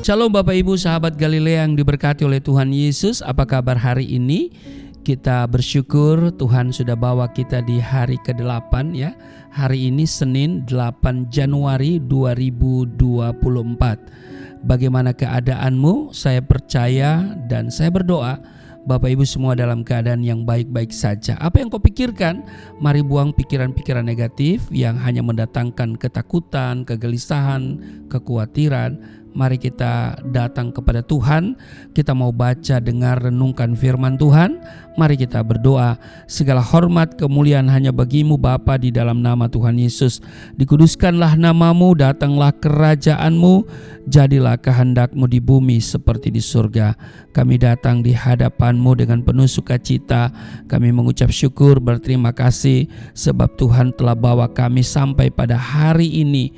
Shalom Bapak Ibu sahabat Galilea yang diberkati oleh Tuhan Yesus. Apa kabar hari ini? Kita bersyukur Tuhan sudah bawa kita di hari ke-8 ya. Hari ini Senin 8 Januari 2024. Bagaimana keadaanmu? Saya percaya dan saya berdoa Bapak Ibu semua dalam keadaan yang baik-baik saja. Apa yang kau pikirkan? Mari buang pikiran-pikiran negatif yang hanya mendatangkan ketakutan, kegelisahan, kekhawatiran. Mari kita datang kepada Tuhan. Kita mau baca, dengar, renungkan firman Tuhan. Mari kita berdoa. Segala hormat kemuliaan hanya bagimu Bapa, di dalam nama Tuhan Yesus. Dikuduskanlah namamu, datanglah kerajaanmu, jadilah kehendakmu di bumi seperti di surga. Kami datang di hadapanmu dengan penuh sukacita. Kami mengucap syukur, berterima kasih sebab Tuhan telah bawa kami sampai pada hari ini,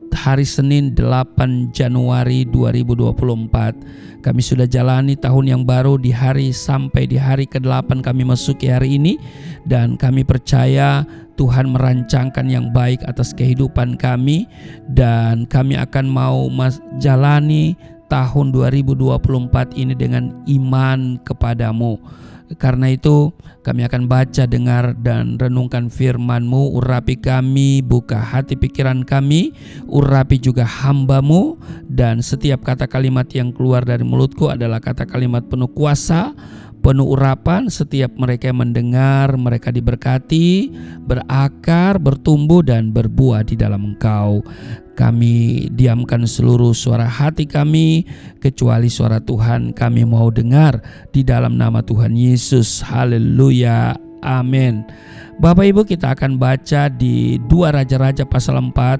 hari Senin 8 Januari 2024. Kami sudah jalani tahun yang baru sampai di hari ke-8 kami masuki hari ini. Dan kami percaya Tuhan merancangkan yang baik atas kehidupan kami. Dan kami akan mau jalani tahun 2024 ini dengan iman kepadamu. Karena itu kami akan baca, dengar, dan renungkan firman-Mu. Urapi kami, buka hati pikiran kami, urapi juga hamba-Mu. Dan setiap kata kalimat yang keluar dari mulutku adalah kata kalimat penuh kuasa, penuh urapan. Setiap mereka yang mendengar, mereka diberkati, berakar, bertumbuh, dan berbuah di dalam Engkau. Kami diamkan seluruh suara hati kami, kecuali suara Tuhan kami mau dengar, di dalam nama Tuhan Yesus. Haleluya, amin. Bapak Ibu, kita akan baca di 2 Raja-Raja pasal 4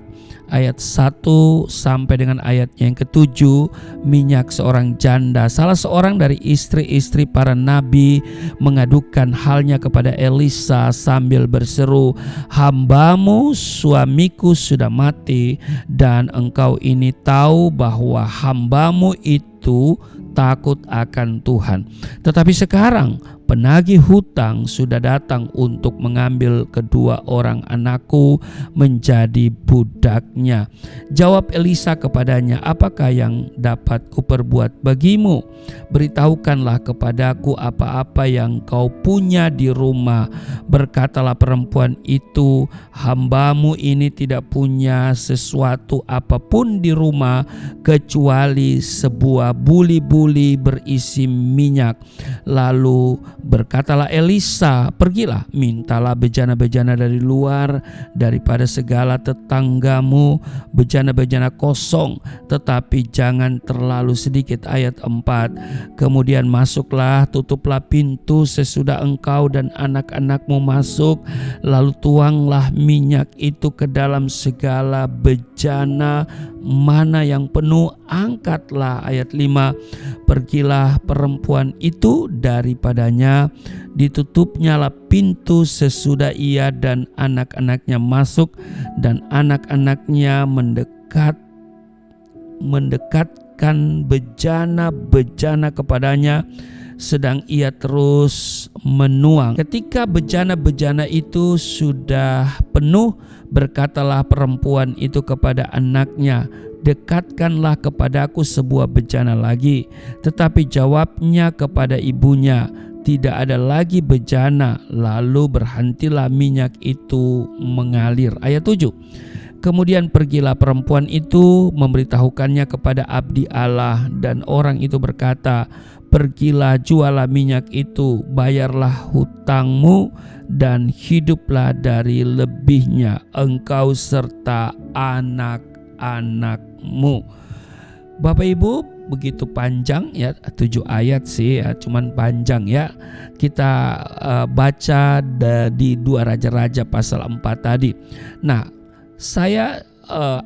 ayat 1 sampai dengan ayatnya yang ke-7. Minyak seorang janda, salah seorang dari istri-istri para nabi, mengadukan halnya kepada Elisa sambil berseru, "Hambamu suamiku sudah mati, dan engkau ini tahu bahwa hambamu itu takut akan Tuhan. Tetapi sekarang penagih hutang sudah datang untuk mengambil kedua orang anakku menjadi budaknya." Jawab Elisa kepadanya, "Apakah yang dapat kuperbuat bagimu? Beritahukanlah kepadaku apa-apa yang kau punya di rumah." Berkatalah perempuan itu, "Hambamu ini tidak punya sesuatu apapun di rumah kecuali sebuah buli-buli berisi minyak." Lalu berkatalah Elisa, "Pergilah, mintalah bejana-bejana dari luar daripada segala tetanggamu, bejana-bejana kosong, tetapi jangan terlalu sedikit." Ayat 4. "Kemudian masuklah, tutuplah pintu sesudah engkau dan anak-anakmu masuk, lalu tuanglah minyak itu ke dalam segala bejana mana yang penuh, angkatlah." Ayat 5. "Pergilah perempuan itu daripadanya, ditutupnyalah pintu sesudah ia dan anak-anaknya masuk, dan anak-anaknya mendekatkan bejana-bejana kepadanya, sedang ia terus menuang. Ketika bejana-bejana itu sudah penuh, berkatalah perempuan itu kepada anaknya, 'Dekatkanlah kepadaku sebuah bejana lagi.' Tetapi jawabnya kepada ibunya, 'Tidak ada lagi bejana.' Lalu berhentilah minyak itu mengalir." Ayat 7. "Kemudian pergilah perempuan itu, memberitahukannya kepada abdi Allah, dan orang itu berkata, 'Pergilah, jualah minyak itu, bayarlah hutangmu, dan hiduplah dari lebihnya, engkau serta anak-anakmu.'" Bapak Ibu, begitu panjang ya, 7 ayat sih ya, cuman panjang ya. Kita baca di 2 Raja-Raja pasal 4 tadi. Nah, saya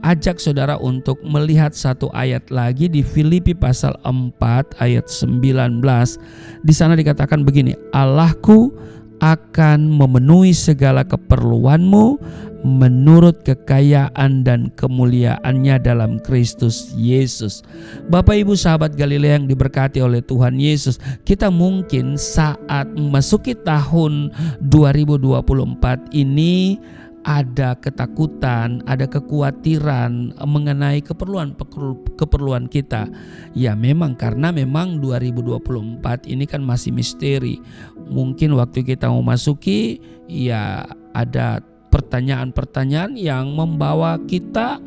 ajak saudara untuk melihat satu ayat lagi di Filipi pasal 4 ayat 19. Di sana dikatakan begini, "Allahku akan memenuhi segala keperluanmu menurut kekayaan dan kemuliaannya dalam Kristus Yesus." Bapak Ibu sahabat Galilea yang diberkati oleh Tuhan Yesus, kita mungkin saat memasuki tahun 2024 ini ada ketakutan, ada kekhawatiran mengenai keperluan kita. Ya memang, karena memang 2024 ini kan masih misteri. Mungkin waktu kita mau masuki, ya ada pertanyaan-pertanyaan yang membawa kita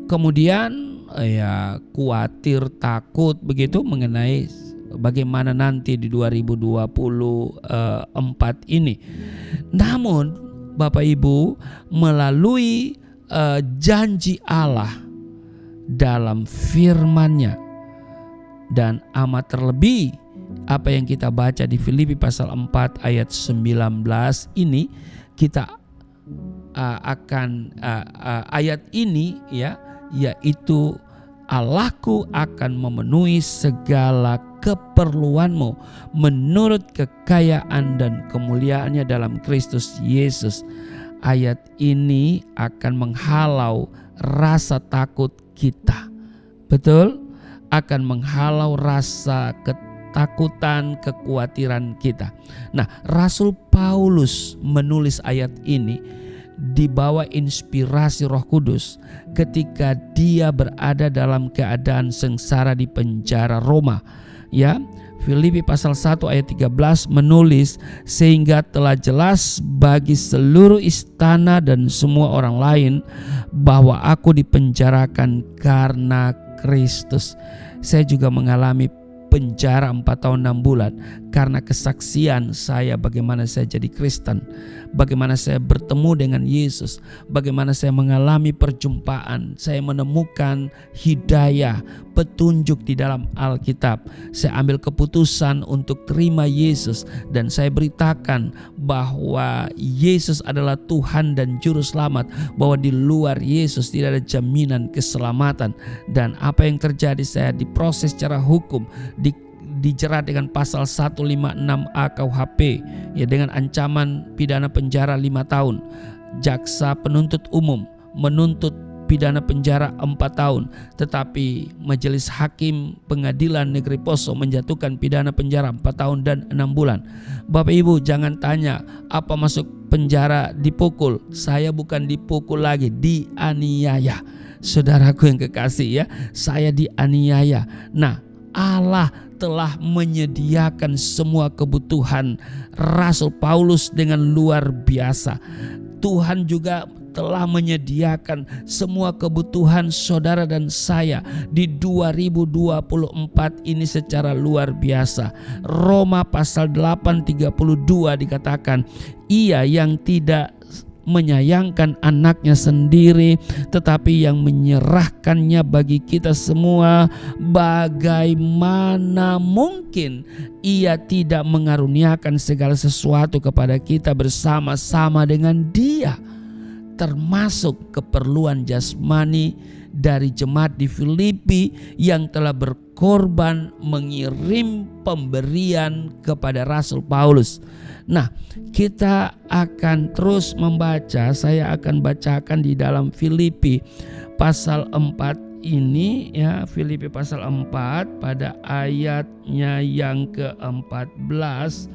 kemudian ya khawatir, takut begitu mengenai bagaimana nanti di 2024 ini. Namun Bapak Ibu, melalui janji Allah dalam firman-Nya, dan amat terlebih apa yang kita baca di Filipi pasal 4 ayat 19 ini, kita akan ayat ini ya, yaitu Allahku akan memenuhi segala keperluanmu menurut kekayaan dan kemuliaannya dalam Kristus Yesus. Ayat ini akan menghalau rasa takut kita. Betul? Akan menghalau rasa ketakutan, kekhawatiran kita. Nah, Rasul Paulus menulis ayat ini dibawa inspirasi Roh Kudus ketika dia berada dalam keadaan sengsara di penjara Roma. Ya, Filipi pasal 1 ayat 13 menulis, sehingga telah jelas bagi seluruh istana dan semua orang lain bahwa aku dipenjarakan karena Kristus. Saya juga mengalami penjara 4 tahun 6 bulan karena kesaksian saya bagaimana saya jadi Kristen, bagaimana saya bertemu dengan Yesus, bagaimana saya mengalami perjumpaan, saya menemukan hidayah, petunjuk di dalam Alkitab. Saya ambil keputusan untuk terima Yesus dan saya beritakan bahwa Yesus adalah Tuhan dan Juru Selamat, bahwa di luar Yesus tidak ada jaminan keselamatan. Dan apa yang terjadi, saya diproses secara hukum, dijerat dengan pasal 156A KUHP, ya, dengan ancaman pidana penjara 5 tahun. Jaksa penuntut umum menuntut pidana penjara 4 tahun, tetapi Majelis Hakim Pengadilan Negeri Poso menjatuhkan pidana penjara 4 tahun dan 6 bulan. Bapak Ibu jangan tanya apa masuk penjara dipukul. Saya bukan dipukul lagi, dianiaya. Saudaraku yang kekasih ya, saya dianiaya. Nah, Allah telah menyediakan semua kebutuhan Rasul Paulus dengan luar biasa. Tuhan juga telah menyediakan semua kebutuhan saudara dan saya di 2024 ini secara luar biasa. Roma pasal 8:32 dikatakan, ia yang tidak menyayangkan anaknya sendiri tetapi yang menyerahkannya bagi kita semua, bagaimana mungkin ia tidak mengaruniakan segala sesuatu kepada kita bersama-sama dengan Dia, termasuk keperluan jasmani dari jemaat di Filipi yang telah berkorban mengirim pemberian kepada Rasul Paulus. Nah, kita akan terus membaca. Saya akan bacakan di dalam Filipi pasal 4 ini ya, Filipi pasal 4 pada ayatnya yang ke-14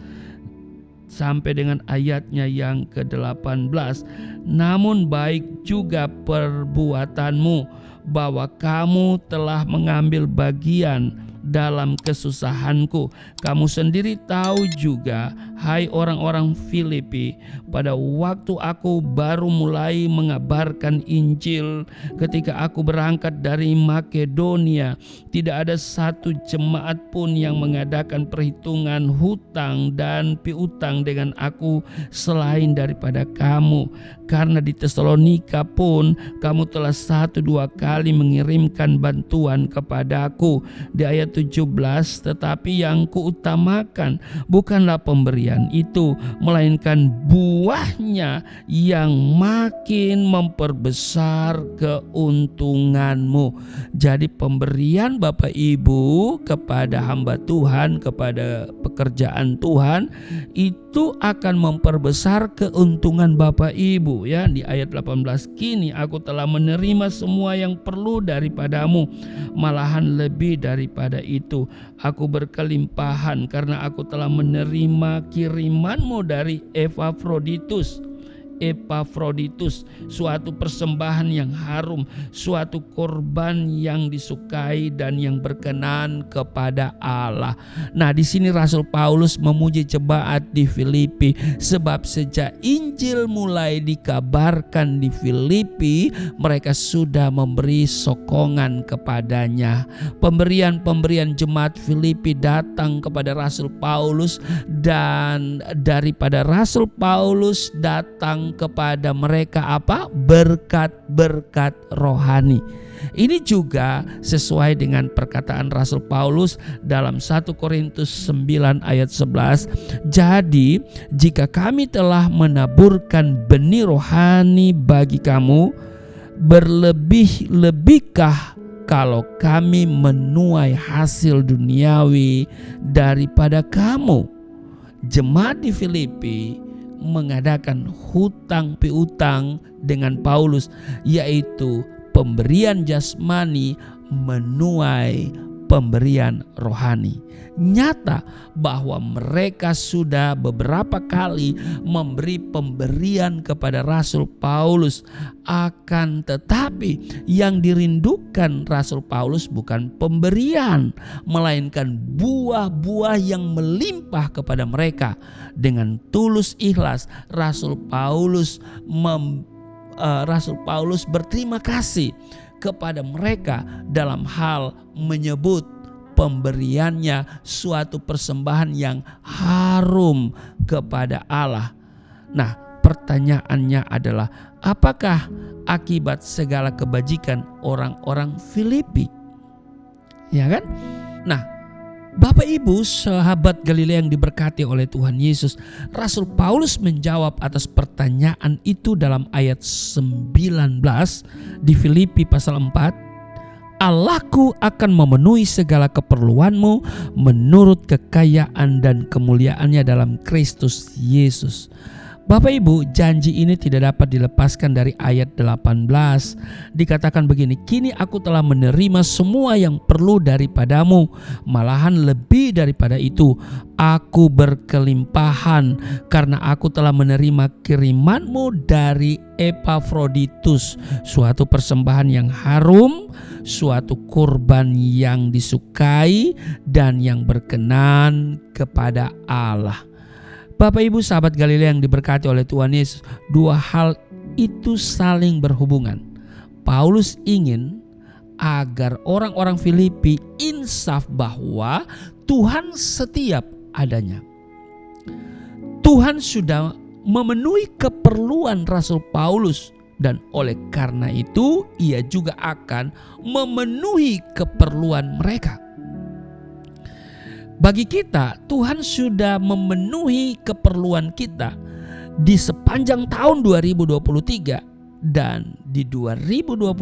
sampai dengan ayatnya yang ke-18. Namun baik juga perbuatanmu, bahwa kamu telah mengambil bagian dalam kesusahanku. Kamu sendiri tahu juga, hai orang-orang Filipi, pada waktu aku baru mulai mengabarkan Injil, ketika aku berangkat dari Makedonia, tidak ada satu jemaat pun yang mengadakan perhitungan hutang dan piutang dengan aku selain daripada kamu. Karena di Tesalonika pun kamu telah 1-2 kali mengirimkan bantuan kepadaku. Di ayat 17, tetapi yang kuutamakan bukanlah pemberian itu, melainkan buahnya yang makin memperbesar keuntunganmu. Jadi pemberian Bapak Ibu kepada hamba Tuhan, kepada pekerjaan Tuhan, itu akan memperbesar keuntungan Bapak Ibu ya. Di ayat 18, kini aku telah menerima semua yang perlu daripadamu, malahan lebih daripada itu. Aku berkelimpahan karena aku telah menerima kirimanmu dari Epafroditus. Epafroditus, suatu persembahan yang harum, suatu korban yang disukai dan yang berkenan kepada Allah. Nah, di sini Rasul Paulus memuji jemaat di Filipi, sebab sejak Injil mulai dikabarkan di Filipi, mereka sudah memberi sokongan kepadanya. Pemberian jemaat Filipi datang kepada Rasul Paulus, dan daripada Rasul Paulus datang kepada mereka apa? Berkat-berkat rohani. Ini juga sesuai dengan perkataan Rasul Paulus dalam 1 Korintus 9 ayat 11. Jadi jika kami telah menaburkan benih rohani bagi kamu, berlebih-lebihkah kalau kami menuai hasil duniawi daripada kamu? Jemaat di Filipi mengadakan hutang piutang dengan Paulus, yaitu pemberian jasmani menuai pemberian rohani. Nyata bahwa mereka sudah beberapa kali memberi pemberian kepada Rasul Paulus, akan tetapi yang dirindukan Rasul Paulus bukan pemberian, melainkan buah-buah yang melimpah kepada mereka. Dengan tulus ikhlas Rasul Paulus berterima kasih kepada mereka dalam hal menyebut pemberiannya suatu persembahan yang harum kepada Allah. Nah, pertanyaannya adalah, apakah akibat segala kebajikan orang-orang Filipi? Ya kan? Nah, Bapak Ibu sahabat Galilea yang diberkati oleh Tuhan Yesus, Rasul Paulus menjawab atas pertanyaan itu dalam ayat 19 di Filipi pasal 4. Allahku akan memenuhi segala keperluanmu menurut kekayaan dan kemuliaannya dalam Kristus Yesus. Bapak Ibu, janji ini tidak dapat dilepaskan dari ayat 18. Dikatakan begini, kini aku telah menerima semua yang perlu daripadamu, malahan lebih daripada itu. Aku berkelimpahan karena aku telah menerima kirimanmu dari Epafroditus, suatu persembahan yang harum, suatu kurban yang disukai dan yang berkenan kepada Allah. Bapak Ibu sahabat Galilea yang diberkati oleh Tuhan Yesus, dua hal itu saling berhubungan. Paulus ingin agar orang-orang Filipi insaf bahwa Tuhan setiap adanya. Tuhan sudah memenuhi keperluan Rasul Paulus, dan oleh karena itu ia juga akan memenuhi keperluan mereka. Bagi kita, Tuhan sudah memenuhi keperluan kita di sepanjang tahun 2023, dan di 2024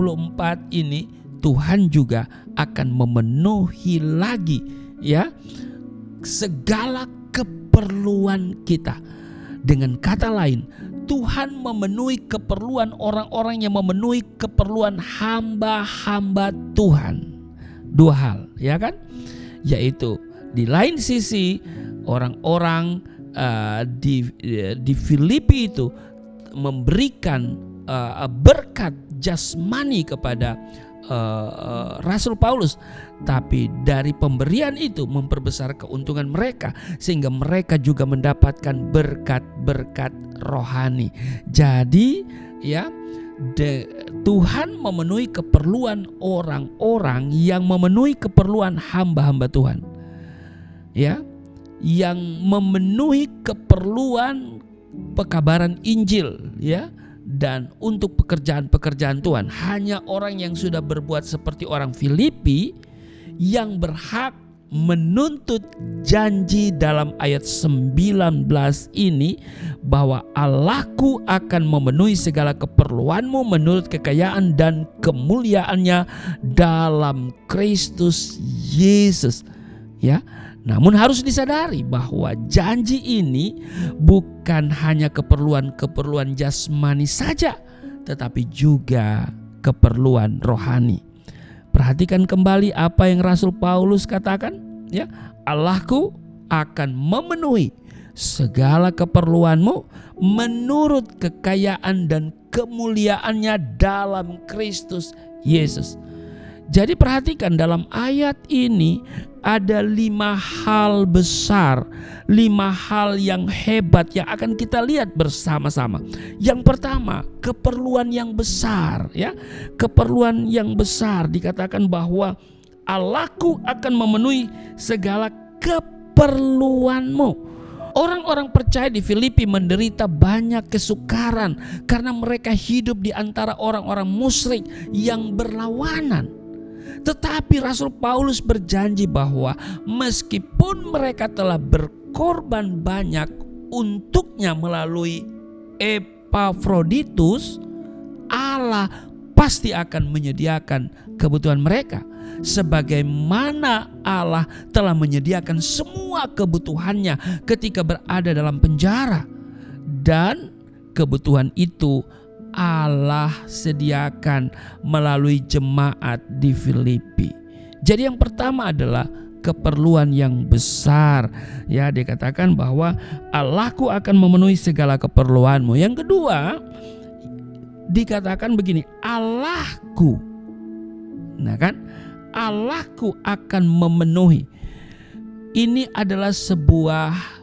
ini Tuhan juga akan memenuhi lagi ya segala keperluan kita. Dengan kata lain, Tuhan memenuhi keperluan orang-orang yang memenuhi keperluan hamba-hamba Tuhan. Dua hal, ya kan? Yaitu di lain sisi orang-orang di Filipi itu memberikan berkat jasmani kepada Rasul Paulus, tapi dari pemberian itu memperbesar keuntungan mereka sehingga mereka juga mendapatkan berkat-berkat rohani. Jadi ya, Tuhan memenuhi keperluan orang-orang yang memenuhi keperluan hamba-hamba Tuhan. Ya, yang memenuhi keperluan pekabaran Injil ya, dan untuk pekerjaan-pekerjaan Tuhan. Hanya orang yang sudah berbuat seperti orang Filipi yang berhak menuntut janji dalam ayat 19 ini, bahwa Allahku akan memenuhi segala keperluanmu menurut kekayaan dan kemuliaannya dalam Kristus Yesus. Ya, namun harus disadari bahwa janji ini bukan hanya keperluan-keperluan jasmani saja, tetapi juga keperluan rohani. Perhatikan kembali apa yang Rasul Paulus katakan, ya, Allahku akan memenuhi segala keperluanmu menurut kekayaan dan kemuliaannya dalam Kristus Yesus. Jadi perhatikan, dalam ayat ini ada 5 hal besar, 5 hal yang hebat yang akan kita lihat bersama-sama. Yang pertama, keperluan yang besar, ya. Keperluan yang besar dikatakan bahwa Allahku akan memenuhi segala keperluanmu. Orang-orang percaya di Filipi menderita banyak kesukaran karena mereka hidup di antara orang-orang musyrik yang berlawanan. Tetapi Rasul Paulus berjanji bahwa meskipun mereka telah berkorban banyak untuknya melalui Epafroditus, Allah pasti akan menyediakan kebutuhan mereka, sebagaimana Allah telah menyediakan semua kebutuhannya ketika berada dalam penjara. Dan kebutuhan itu Allah sediakan melalui jemaat di Filipi. Jadi yang pertama adalah keperluan yang besar. Ya, dikatakan bahwa Allahku akan memenuhi segala keperluanmu. Yang kedua, dikatakan begini, Allahku. Nah kan, Allahku akan memenuhi. Ini adalah sebuah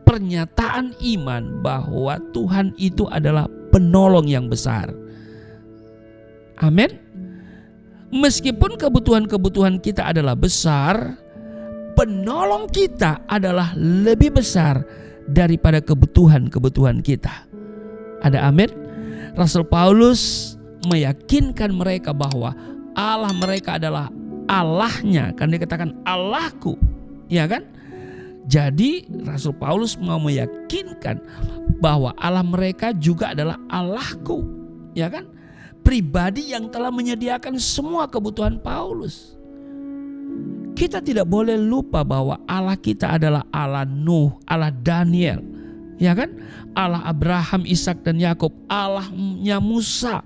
pernyataan iman bahwa Tuhan itu adalah penolong yang besar. Amin. Meskipun kebutuhan-kebutuhan kita adalah besar, penolong kita adalah lebih besar daripada kebutuhan-kebutuhan kita. Ada amin? Rasul Paulus meyakinkan mereka bahwa Allah mereka adalah Allahnya. Kan dikatakan Allahku, ya kan? Jadi Rasul Paulus mau meyakinkan bahwa Allah mereka juga adalah Allahku, ya kan? Pribadi yang telah menyediakan semua kebutuhan Paulus. Kita tidak boleh lupa bahwa Allah kita adalah Allah Nuh, Allah Daniel, ya kan? Allah Abraham, Ishak dan Yakub, Allahnya Musa,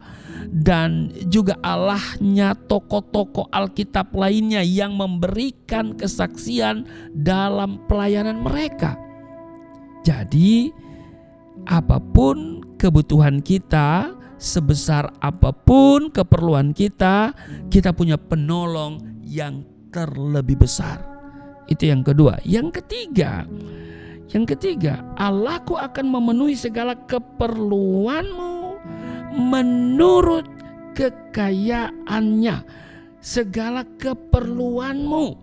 dan juga Allahnya tokoh-tokoh Alkitab lainnya yang memberikan kesaksian dalam pelayanan mereka. Jadi apapun kebutuhan kita, sebesar apapun keperluan kita, kita punya penolong yang terlebih besar. Itu yang kedua. Yang ketiga, Allahku akan memenuhi segala keperluanmu menurut kekayaannya. Segala keperluanmu.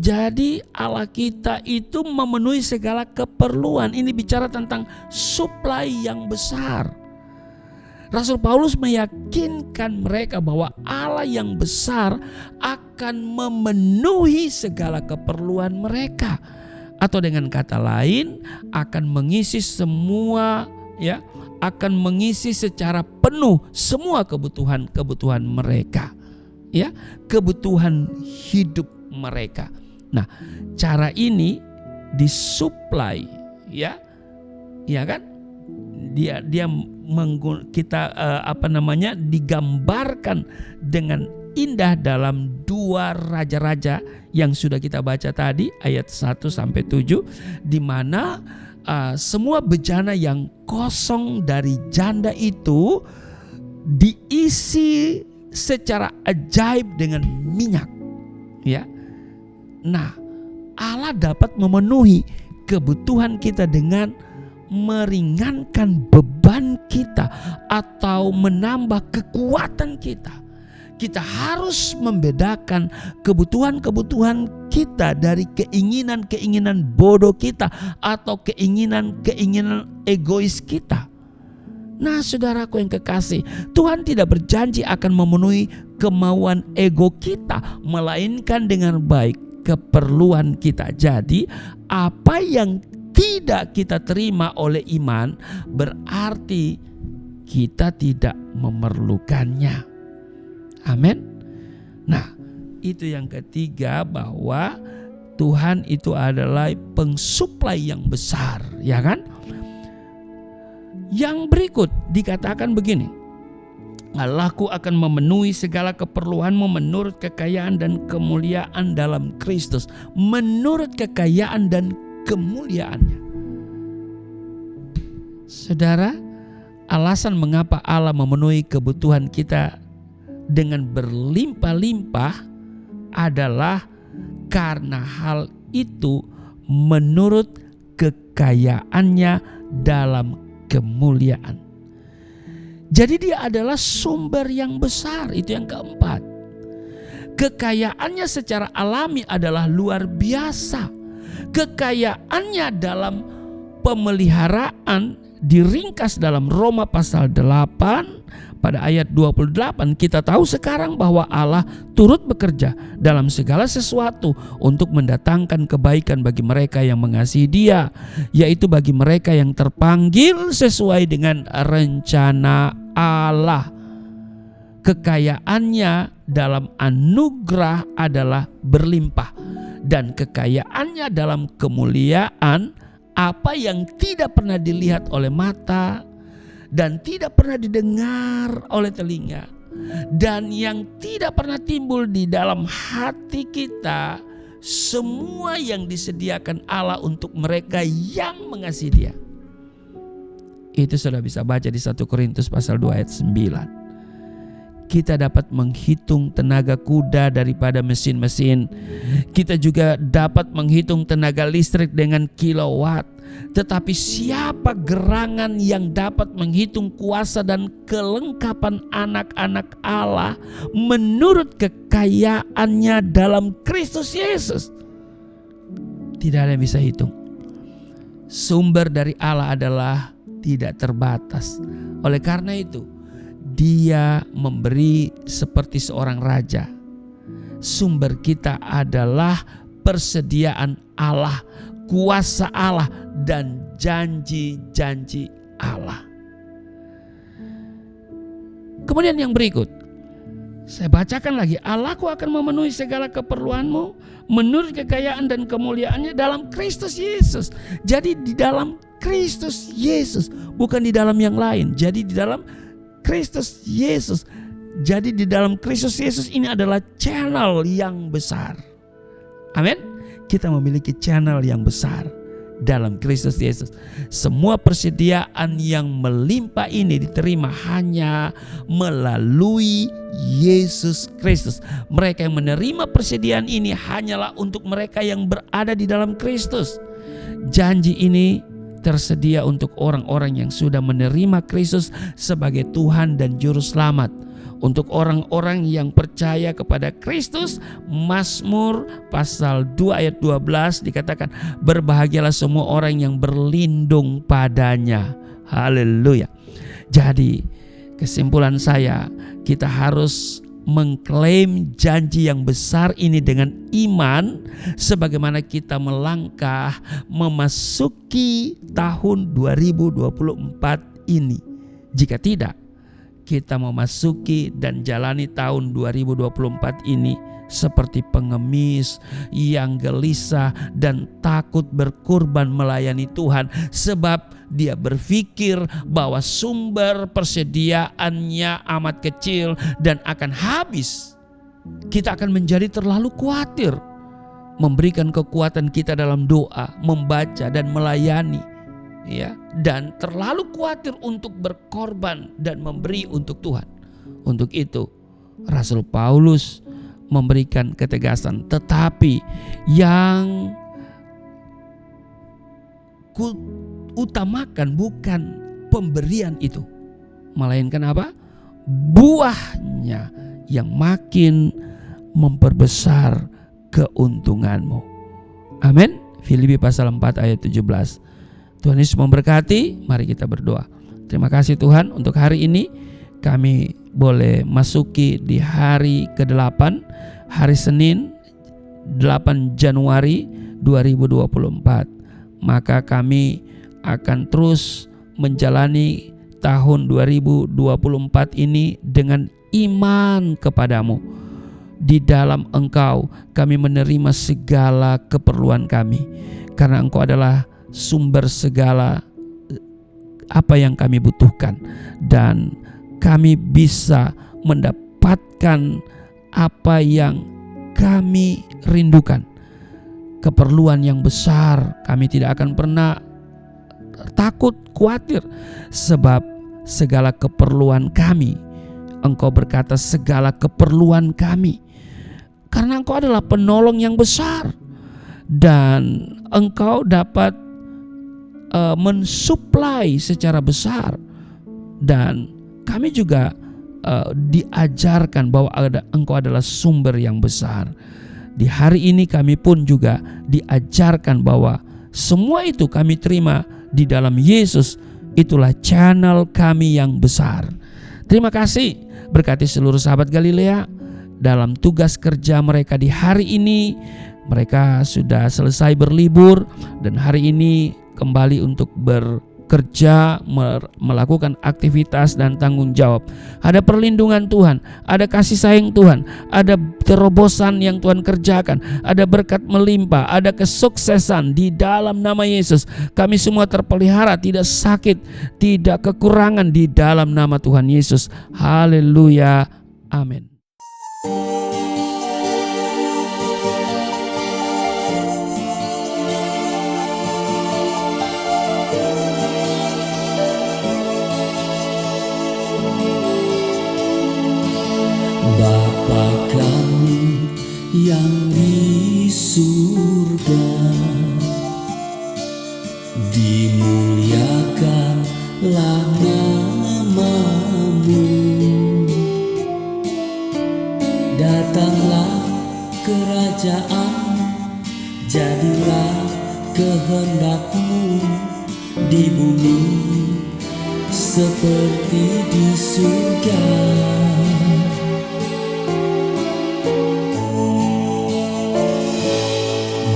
Jadi Allah kita itu memenuhi segala keperluan. Ini bicara tentang supply yang besar. Rasul Paulus meyakinkan mereka bahwa Allah yang besar akan memenuhi segala keperluan mereka. Atau dengan kata lain, akan mengisi semua, ya, akan mengisi secara penuh semua kebutuhan mereka, ya, kebutuhan hidup mereka. Nah, cara ini disuplai, ya kan? Digambarkan dengan indah dalam 2 raja-raja yang sudah kita baca tadi, ayat 1-7, di mana semua bejana yang kosong dari janda itu diisi secara ajaib dengan minyak, ya. Nah, Allah dapat memenuhi kebutuhan kita dengan meringankan beban kita atau menambah kekuatan kita. Kita harus membedakan kebutuhan-kebutuhan kita dari keinginan-keinginan bodoh kita atau keinginan-keinginan egois kita. Nah, saudaraku yang kekasih, Tuhan tidak berjanji akan memenuhi kemauan ego kita, melainkan dengan baik keperluan kita. Jadi, apa yang tidak kita terima oleh iman berarti kita tidak memerlukannya. Amin. Nah, itu yang ketiga, bahwa Tuhan itu adalah pengsuplai yang besar, ya kan? Yang berikut dikatakan begini, Allahku akan memenuhi segala keperluanmu menurut kekayaan dan kemuliaan dalam Kristus. Menurut kekayaan dan kemuliaannya. Saudara, alasan mengapa Allah memenuhi kebutuhan kita dengan berlimpah-limpah adalah karena hal itu menurut kekayaannya dalam kemuliaan. Jadi dia adalah sumber yang besar, itu yang keempat. Kekayaannya secara alami adalah luar biasa. Kekayaannya dalam pemeliharaan diringkas dalam Roma pasal 8 pada ayat 28. Kita tahu sekarang bahwa Allah turut bekerja dalam segala sesuatu untuk mendatangkan kebaikan bagi mereka yang mengasihi Dia, yaitu bagi mereka yang terpanggil sesuai dengan rencana Allah. Kekayaannya dalam anugerah adalah berlimpah, dan kekayaannya dalam kemuliaan, apa yang tidak pernah dilihat oleh mata dan tidak pernah didengar oleh telinga dan yang tidak pernah timbul di dalam hati kita, semua yang disediakan Allah untuk mereka yang mengasihi Dia. Itu sudah bisa baca di 1 Korintus pasal 2 ayat 9. Kita dapat menghitung tenaga kuda daripada mesin-mesin. Kita juga dapat menghitung tenaga listrik dengan kilowatt. Tetapi siapa gerangan yang dapat menghitung kuasa dan kelengkapan anak-anak Allah menurut kekayaannya dalam Kristus Yesus? Tidak ada yang bisa hitung. Sumber dari Allah adalah tidak terbatas. Oleh karena itu, Dia memberi seperti seorang raja. Sumber kita adalah persediaan Allah, kuasa Allah, dan janji-janji Allah. Kemudian yang berikut, saya bacakan lagi. Allahku akan memenuhi segala keperluanmu menurut kekayaan dan kemuliaannya dalam Kristus Yesus. Jadi di dalam Kristus Yesus, bukan di dalam yang lain. Jadi di dalam Kristus Yesus. Jadi di dalam Kristus Yesus ini adalah channel yang besar. Amin. Kita memiliki channel yang besar dalam Kristus Yesus. Semua persediaan yang melimpah ini diterima hanya melalui Yesus Kristus. Mereka yang menerima persediaan ini hanyalah untuk mereka yang berada di dalam Kristus. Janji ini tersedia untuk orang-orang yang sudah menerima Kristus sebagai Tuhan dan Juru Selamat. Untuk orang-orang yang percaya kepada Kristus, Mazmur pasal 2 ayat 12 dikatakan, berbahagialah semua orang yang berlindung padanya. Haleluya. Jadi kesimpulan saya, kita harus mengklaim janji yang besar ini dengan iman, sebagaimana kita melangkah memasuki tahun 2024 ini. Jika tidak, kita memasuki dan jalani tahun 2024 ini seperti pengemis yang gelisah dan takut berkurban melayani Tuhan, sebab dia berpikir bahwa sumber persediaannya amat kecil dan akan habis. Kita akan menjadi terlalu khawatir memberikan kekuatan kita dalam doa, membaca dan melayani, ya, dan terlalu khawatir untuk berkorban dan memberi untuk Tuhan. Untuk itu Rasul Paulus memberikan ketegasan, tetapi yang utamakan bukan pemberian itu, melainkan apa? Buahnya yang makin memperbesar keuntunganmu. Amin. Filipi pasal 4 ayat 17. Tuhan Yesus memberkati. Mari kita berdoa. Terima kasih Tuhan untuk hari ini kami boleh masuki di hari ke-8, hari Senin 8 Januari 2024. Maka kami akan terus menjalani tahun 2024 ini dengan iman kepadamu. Di dalam Engkau kami menerima segala keperluan kami, karena Engkau adalah sumber segala apa yang kami butuhkan, dan kami bisa mendapatkan apa yang kami rindukan keperluan yang besar. Kami tidak akan pernah takut, khawatir, sebab segala keperluan kami, Engkau berkata segala keperluan kami, karena Engkau adalah penolong yang besar dan Engkau dapat mensuplai secara besar. Dan kami juga diajarkan bahwa Engkau adalah sumber yang besar. Di hari ini kami pun juga diajarkan bahwa semua itu kami terima di dalam Yesus. Itulah channel kami yang besar. Terima kasih, berkati seluruh sahabat Galilea dalam tugas kerja mereka di hari ini. Mereka sudah selesai berlibur dan hari ini kembali untuk bekerja, melakukan aktivitas dan tanggung jawab. Ada perlindungan Tuhan, ada kasih sayang Tuhan, ada terobosan yang Tuhan kerjakan, ada berkat melimpah, ada kesuksesan di dalam nama Yesus. Kami semua terpelihara, tidak sakit, tidak kekurangan di dalam nama Tuhan Yesus. Haleluya. Amin. Bapa kami yang di surga, dimuliakanlah nama-Mu. Datanglah kerajaan, jadilah kehendak-Mu di bumi seperti di surga.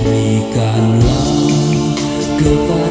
Berikanlah kepada